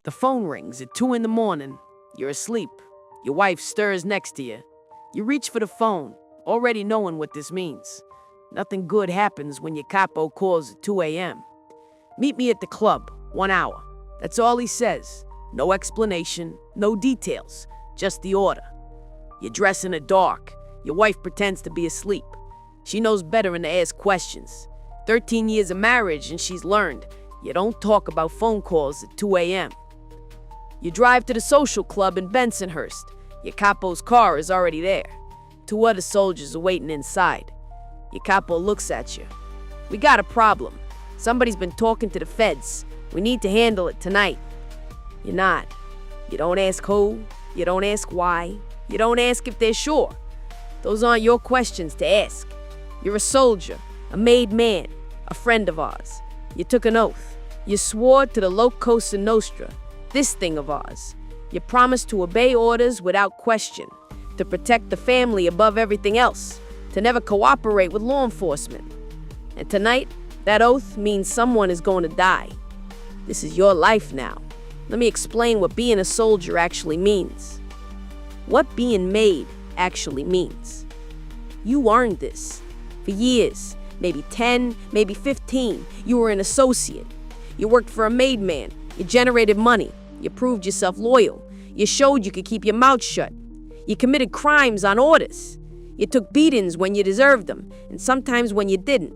The phone rings at 2 in the morning. You're asleep. Your wife stirs next to you. You reach for the phone, already knowing what this means. Nothing good happens when your capo calls at 2 a.m. Meet me at the club, 1 hour. That's all he says. No explanation, no details, just the order. You dress in the dark. Your wife pretends to be asleep. She knows better than to ask questions. 13 years of marriage and she's learned you don't talk about phone calls at 2 a.m. You drive to the social club in Bensonhurst. Your capo's car is already there. 2 other soldiers are waiting inside. Your capo looks at you. We got a problem. Somebody's been talking to the feds. We need to handle it tonight. You're not. You don't ask who. You don't ask why. You don't ask if they're sure. Those aren't your questions to ask. You're a soldier, a made man, a friend of ours. You took an oath. You swore to the Cosa Nostra, this thing of ours. You promised to obey orders without question, to protect the family above everything else, to never cooperate with law enforcement. And tonight, that oath means someone is going to die. This is your life now. Let me explain what being a soldier actually means. What being made actually means. You earned this. For years, maybe 10, maybe 15, you were an associate. You worked for a made man. You generated money. You proved yourself loyal. You showed you could keep your mouth shut. You committed crimes on orders. You took beatings when you deserved them, and sometimes when you didn't.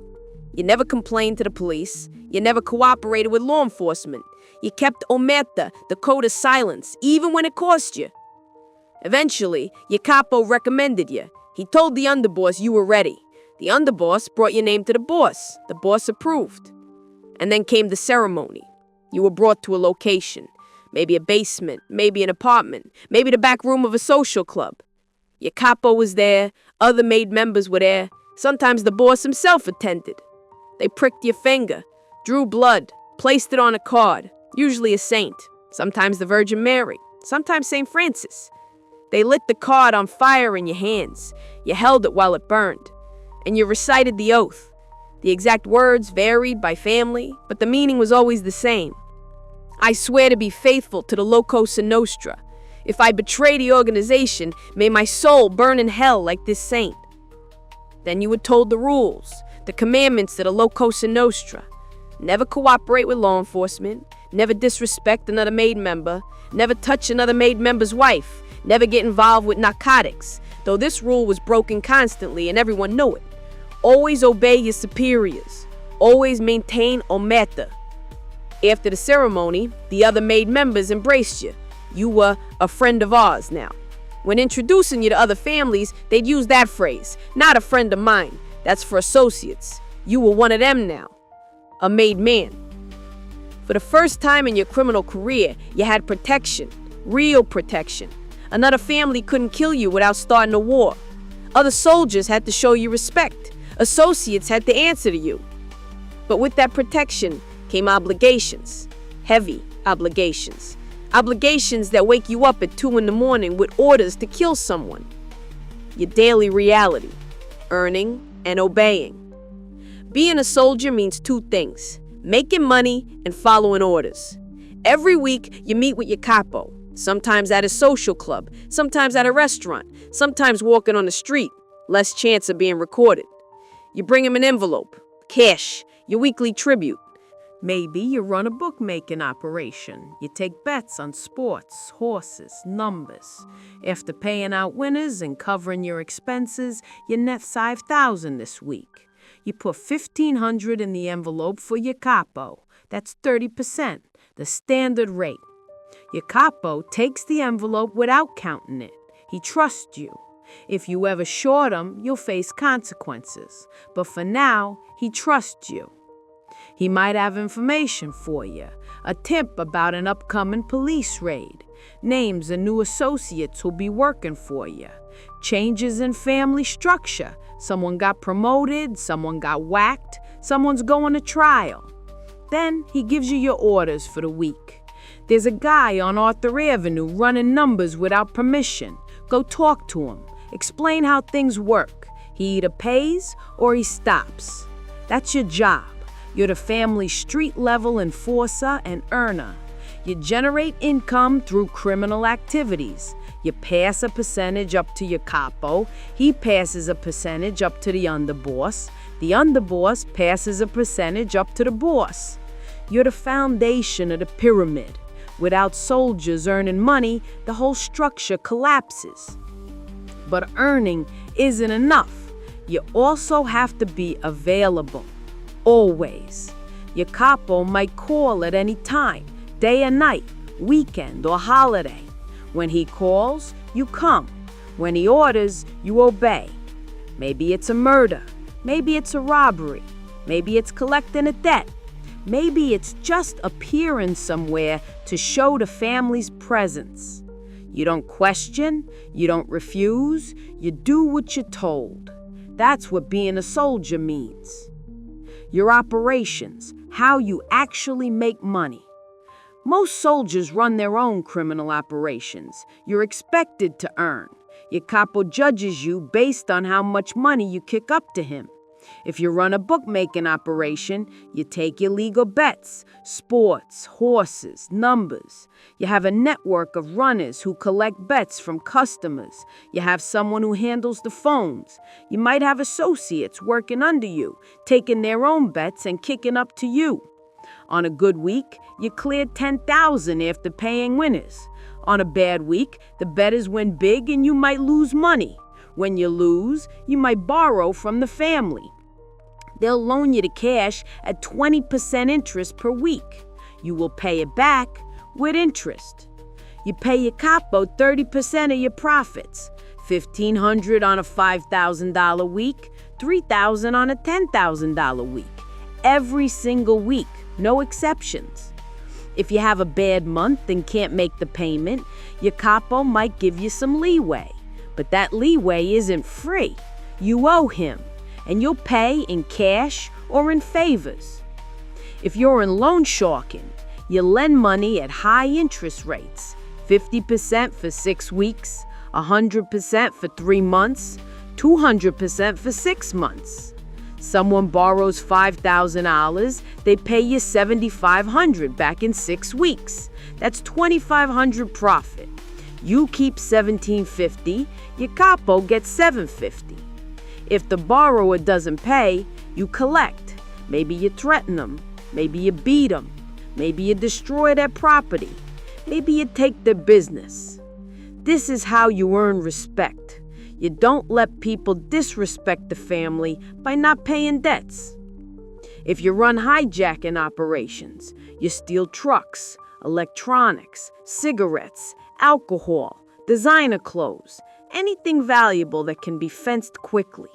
You never complained to the police. You never cooperated with law enforcement. You kept omerta, the code of silence, even when it cost you. Eventually, your capo recommended you. He told the underboss you were ready. The underboss brought your name to the boss. The boss approved. And then came the ceremony. You were brought to a location. Maybe a basement, maybe an apartment, maybe the back room of a social club. Your capo was there, other made members were there. Sometimes the boss himself attended. They pricked your finger, drew blood, placed it on a card, usually a saint, sometimes the Virgin Mary, sometimes St. Francis. They lit the card on fire in your hands. You held it while it burned. And you recited the oath. The exact words varied by family, but the meaning was always the same. I swear to be faithful to the Cosa Nostra. If I betray the organization, may my soul burn in hell like this saint. Then you were told the rules, the commandments of the Cosa Nostra. Never cooperate with law enforcement, never disrespect another made member, never touch another made member's wife, never get involved with narcotics, though this rule was broken constantly and everyone knew it. Always obey your superiors. Always maintain omerta. After the ceremony, the other made members embraced you. You were a friend of ours now. When introducing you to other families, they'd use that phrase, not a friend of mine. That's for associates. You were one of them now. A made man. For the first time in your criminal career, you had protection. Real protection. Another family couldn't kill you without starting a war. Other soldiers had to show you respect. Associates had to answer to you. But with that protection came obligations. Heavy obligations. Obligations that wake you up at 2 in the morning with orders to kill someone. Your daily reality. Earning and obeying. Being a soldier means 2 things. Making money and following orders. Every week you meet with your capo. Sometimes at a social club. Sometimes at a restaurant. Sometimes walking on the street. Less chance of being recorded. You bring him an envelope, cash, your weekly tribute. Maybe you run a bookmaking operation. You take bets on sports, horses, numbers. After paying out winners and covering your expenses, you net $5,000 this week. You put $1,500 in the envelope for your capo. That's 30%, the standard rate. Your capo takes the envelope without counting it. He trusts you. If you ever short him, you'll face consequences. But for now, he trusts you. He might have information for you, a tip about an upcoming police raid, names of new associates who'll be working for you, changes in family structure. Someone got promoted, someone got whacked, someone's going to trial. Then he gives you your orders for the week. There's a guy on Arthur Avenue running numbers without permission. Go talk to him. Explain how things work. He either pays or he stops. That's your job. You're the family street-level enforcer and earner. You generate income through criminal activities. You pass a percentage up to your capo. He passes a percentage up to the underboss. The underboss passes a percentage up to the boss. You're the foundation of the pyramid. Without soldiers earning money, the whole structure collapses. But earning isn't enough. You also have to be available. Always. Your capo might call at any time, day or night, weekend or holiday. When he calls, you come. When he orders, you obey. Maybe it's a murder. Maybe it's a robbery. Maybe it's collecting a debt. Maybe it's just appearing somewhere to show the family's presence. You don't question, you don't refuse, you do what you're told. That's what being a soldier means. Your operations, how you actually make money. Most soldiers run their own criminal operations. You're expected to earn. Your capo judges you based on how much money you kick up to him. If you run a bookmaking operation, you take your legal bets, sports, horses, numbers. You have a network of runners who collect bets from customers. You have someone who handles the phones. You might have associates working under you, taking their own bets and kicking up to you. On a good week, you cleared $10,000 after paying winners. On a bad week, the bettors win big and you might lose money. When you lose, you might borrow from the family. They'll loan you the cash at 20% interest per week. You will pay it back with interest. You pay your capo 30% of your profits, $1,500 on a $5,000 week, $3,000 on a $10,000 week. Every single week, no exceptions. If you have a bad month and can't make the payment, your capo might give you some leeway. But that leeway isn't free. You owe him, and you'll pay in cash or in favors. If you're in loan sharking, you lend money at high interest rates, 50% for 6 weeks, 100% for 3 months, 200% for 6 months. Someone borrows $5,000, they pay you $7,500 back in 6 weeks. That's $2,500 profit. You keep $1,750, your capo gets $750. If the borrower doesn't pay, you collect. Maybe you threaten them. Maybe you beat them. Maybe you destroy their property. Maybe you take their business. This is how you earn respect. You don't let people disrespect the family by not paying debts. If you run hijacking operations, you steal trucks, electronics, cigarettes, alcohol, designer clothes, anything valuable that can be fenced quickly.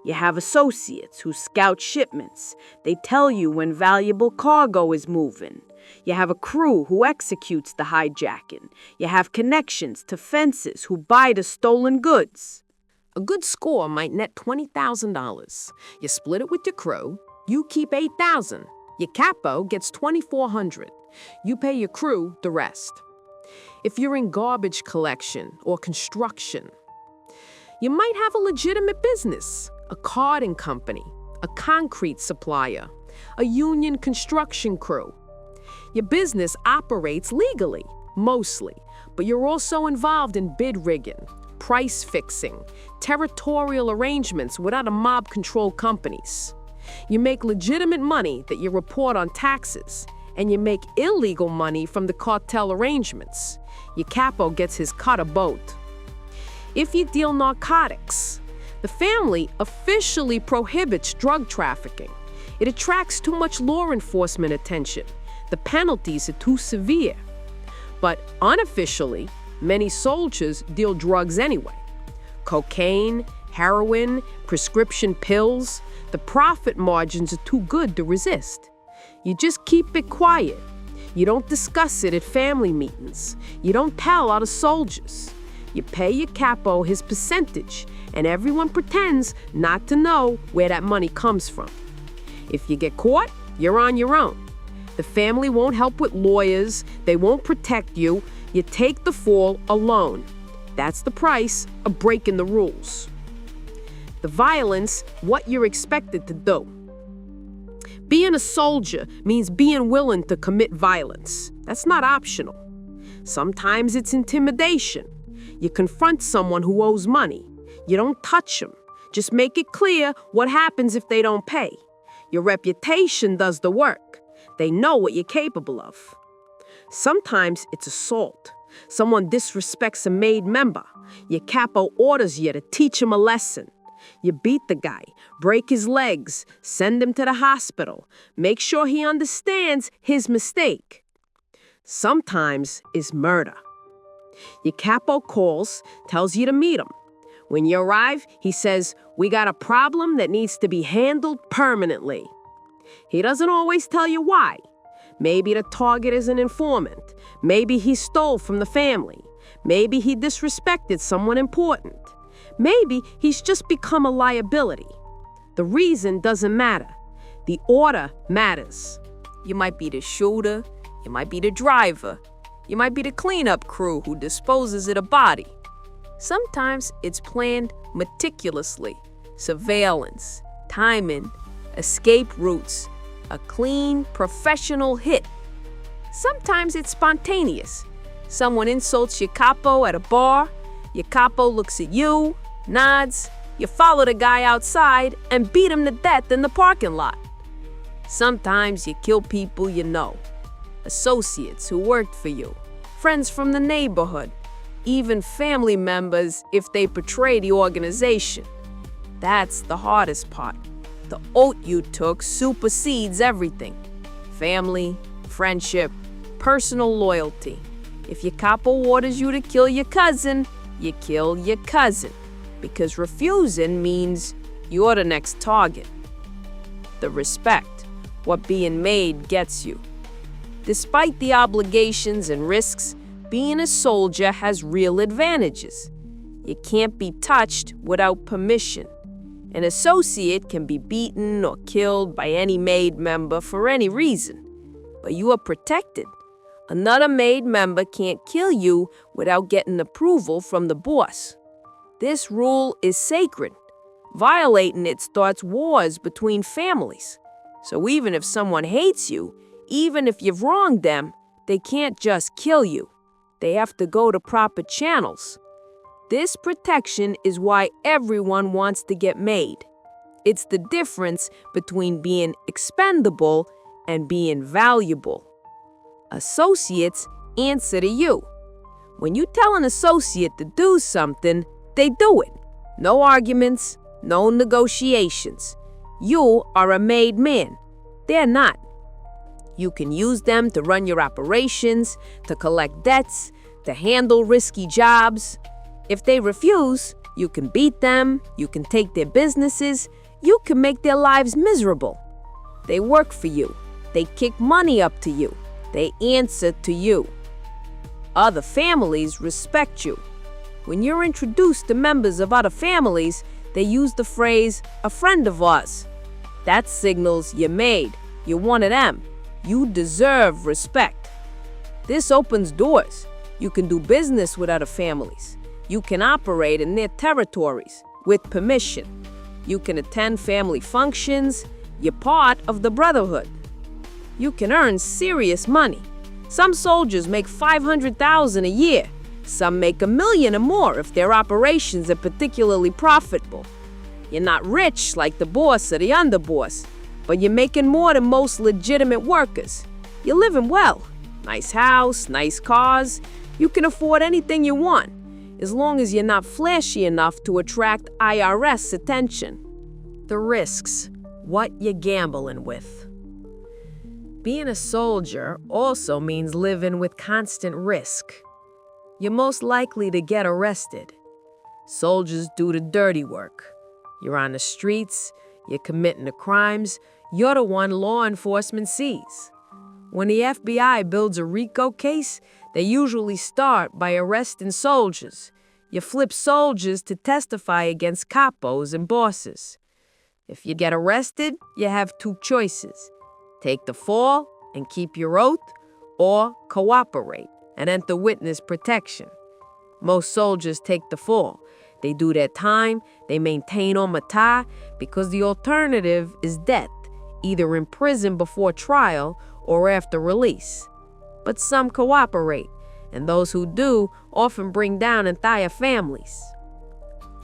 You have associates who scout shipments. They tell you when valuable cargo is moving. You have a crew who executes the hijacking. You have connections to fences who buy the stolen goods. A good score might net $20,000. You split it with your crew. You keep $8,000. Your capo gets $2,400. You pay your crew the rest. If you're in garbage collection or construction, you might have a legitimate business, a carding company, a concrete supplier, a union construction crew. Your business operates legally, mostly, but you're also involved in bid rigging, price fixing, territorial arrangements with other mob-controlled companies. You make legitimate money that you report on taxes, and you make illegal money from the cartel arrangements. Your capo gets his cut of both. If you deal narcotics, the family officially prohibits drug trafficking. It attracts too much law enforcement attention. The penalties are too severe. But unofficially, many soldiers deal drugs anyway. Cocaine, heroin, prescription pills. The profit margins are too good to resist. You just keep it quiet. You don't discuss it at family meetings. You don't tell other soldiers. You pay your capo his percentage, and everyone pretends not to know where that money comes from. If you get caught, you're on your own. The family won't help with lawyers. They won't protect you. You take the fall alone. That's the price of breaking the rules. The violence, what you're expected to do. Being a soldier means being willing to commit violence. That's not optional. Sometimes it's intimidation. You confront someone who owes money. You don't touch them. Just make it clear what happens if they don't pay. Your reputation does the work. They know what you're capable of. Sometimes it's assault. Someone disrespects a made member. Your capo orders you to teach him a lesson. You beat the guy, break his legs, send him to the hospital. Make sure he understands his mistake. Sometimes it's murder. Your capo calls, tells you to meet him. When you arrive, he says, "We got a problem that needs to be handled permanently." He doesn't always tell you why. Maybe the target is an informant. Maybe he stole from the family. Maybe he disrespected someone important. Maybe he's just become a liability. The reason doesn't matter. The order matters. You might be the shooter, you might be the driver, you might be the cleanup crew who disposes of the body. Sometimes it's planned meticulously. Surveillance, timing, escape routes, a clean, professional hit. Sometimes it's spontaneous. Someone insults your capo at a bar, your capo looks at you, nods, you follow the guy outside and beat him to death in the parking lot. Sometimes you kill people you know, associates who worked for you, friends from the neighborhood, even family members if they betray the organization. That's the hardest part. The oath you took supersedes everything. Family, friendship, personal loyalty. If your capo orders you to kill your cousin, you kill your cousin. Because refusing means you're the next target. The respect, what being made gets you. Despite the obligations and risks, being a soldier has real advantages. You can't be touched without permission. An associate can be beaten or killed by any made member for any reason, but you are protected. Another made member can't kill you without getting approval from the boss. This rule is sacred. Violating it starts wars between families. So even if someone hates you, even if you've wronged them, they can't just kill you. They have to go to proper channels. This protection is why everyone wants to get made. It's the difference between being expendable and being valuable. Associates answer to you. When you tell an associate to do something, they do it. No arguments, no negotiations. You are a made man. They're not. You can use them to run your operations, to collect debts, to handle risky jobs. If they refuse, you can beat them, you can take their businesses, you can make their lives miserable. They work for you. They kick money up to you. They answer to you. Other families respect you. When you're introduced to members of other families, they use the phrase, "a friend of ours." That signals you're made. You're one of them. You deserve respect. This opens doors. You can do business with other families. You can operate in their territories with permission. You can attend family functions. You're part of the brotherhood. You can earn serious money. Some soldiers make $500,000 a year. Some make $1 million or more if their operations are particularly profitable. You're not rich like the boss or the underboss, but you're making more than most legitimate workers. You're living well. Nice house, nice cars. You can afford anything you want, as long as you're not flashy enough to attract IRS attention. The risks, what you're gambling with. Being a soldier also means living with constant risk. You're most likely to get arrested. Soldiers do the dirty work. You're on the streets, you're committing the crimes, you're the one law enforcement sees. When the FBI builds a RICO case, they usually start by arresting soldiers. You flip soldiers to testify against capos and bosses. If you get arrested, you have two choices. Take the fall and keep your oath, or cooperate and enter witness protection. Most soldiers take the fall. They do their time, they maintain omertà, because the alternative is death, either in prison before trial or after release. But some cooperate, and those who do often bring down entire families.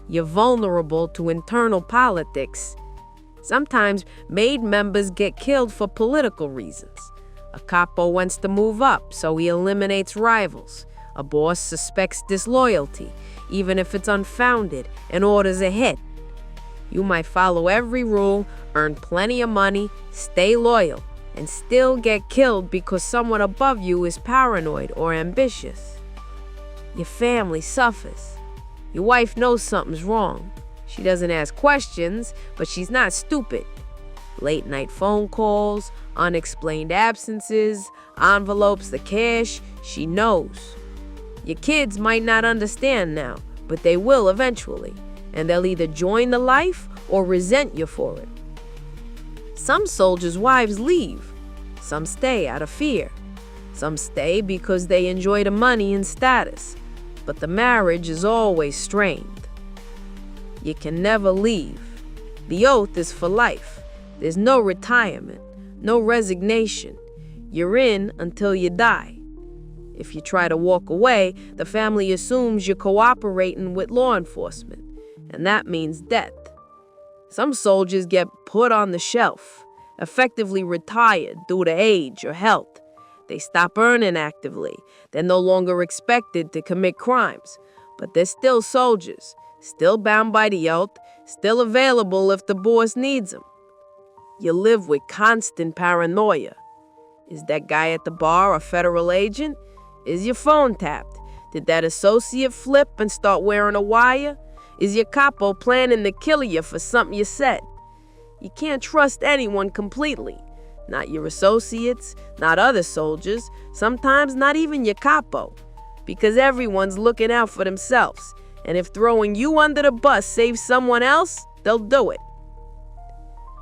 You're vulnerable to internal politics. Sometimes made members get killed for political reasons. A capo wants to move up, so he eliminates rivals. A boss suspects disloyalty, even if it's unfounded, and orders a hit. You might follow every rule, earn plenty of money, stay loyal, and still get killed because someone above you is paranoid or ambitious. Your family suffers. Your wife knows something's wrong. She doesn't ask questions, but she's not stupid. Late night phone calls, unexplained absences, envelopes, the cash, she knows. Your kids might not understand now, but they will eventually, and they'll either join the life or resent you for it. Some soldiers' wives leave. Some stay out of fear. Some stay because they enjoy the money and status, but the marriage is always strained. You can never leave. The oath is for life. There's no retirement, no resignation. You're in until you die. If you try to walk away, the family assumes you're cooperating with law enforcement, and that means death. Some soldiers get put on the shelf, effectively retired due to age or health. They stop earning actively. They're no longer expected to commit crimes, but they're still soldiers, still bound by the oath, still available if the boss needs them. You live with constant paranoia. Is that guy at the bar a federal agent? Is your phone tapped? Did that associate flip and start wearing a wire? Is your capo planning to kill you for something you said? You can't trust anyone completely. Not your associates, not other soldiers, sometimes not even your capo. Because everyone's looking out for themselves. And if throwing you under the bus saves someone else, they'll do it.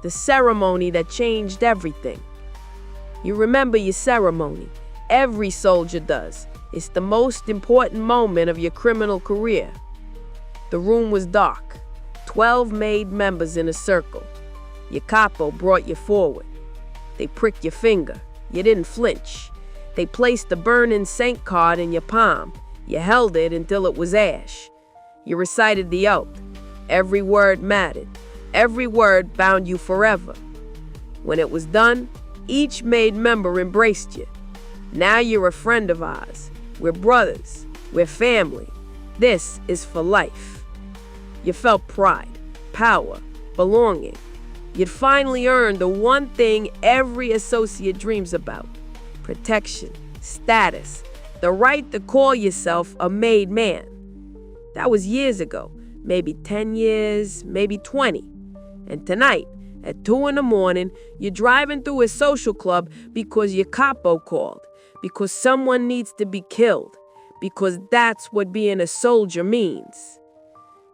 The ceremony that changed everything. You remember your ceremony. Every soldier does. It's the most important moment of your criminal career. The room was dark. 12 made members in a circle. Your capo brought you forward. They pricked your finger. You didn't flinch. They placed the burning saint card in your palm. You held it until it was ash. You recited the oath. Every word mattered. Every word bound you forever. When it was done, each made member embraced you. Now you're a friend of ours. We're brothers. We're family. This is for life. You felt pride, power, belonging. You'd finally earned the one thing every associate dreams about: protection, status, the right to call yourself a made man. That was years ago, maybe 10 years, maybe 20. And tonight, at 2 a.m, you're driving through a social club because your capo called, because someone needs to be killed, because that's what being a soldier means.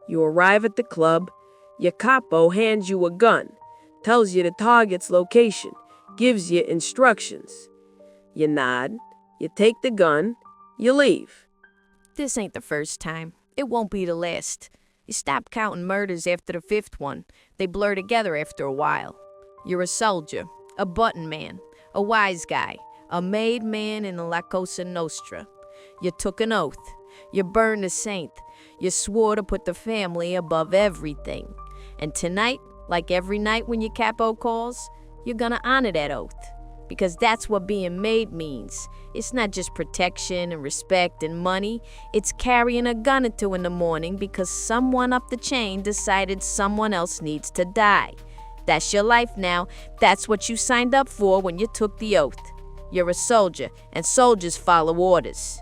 You arrive at the club, your capo hands you a gun, tells you the target's location, gives you instructions. You nod, you take the gun, you leave. This ain't the first time. It won't be the last. You stop counting murders after the 5th one. They blur together after a while. You're a soldier, a button man, a wise guy, a made man in the La Cosa Nostra. You took an oath. You burned a saint. You swore to put the family above everything. And tonight, like every night when your capo calls, you're gonna honor that oath. Because that's what being made means. It's not just protection and respect and money. It's carrying a gun at 2 a.m. because someone up the chain decided someone else needs to die. That's your life now. That's what you signed up for when you took the oath. You're a soldier, and soldiers follow orders.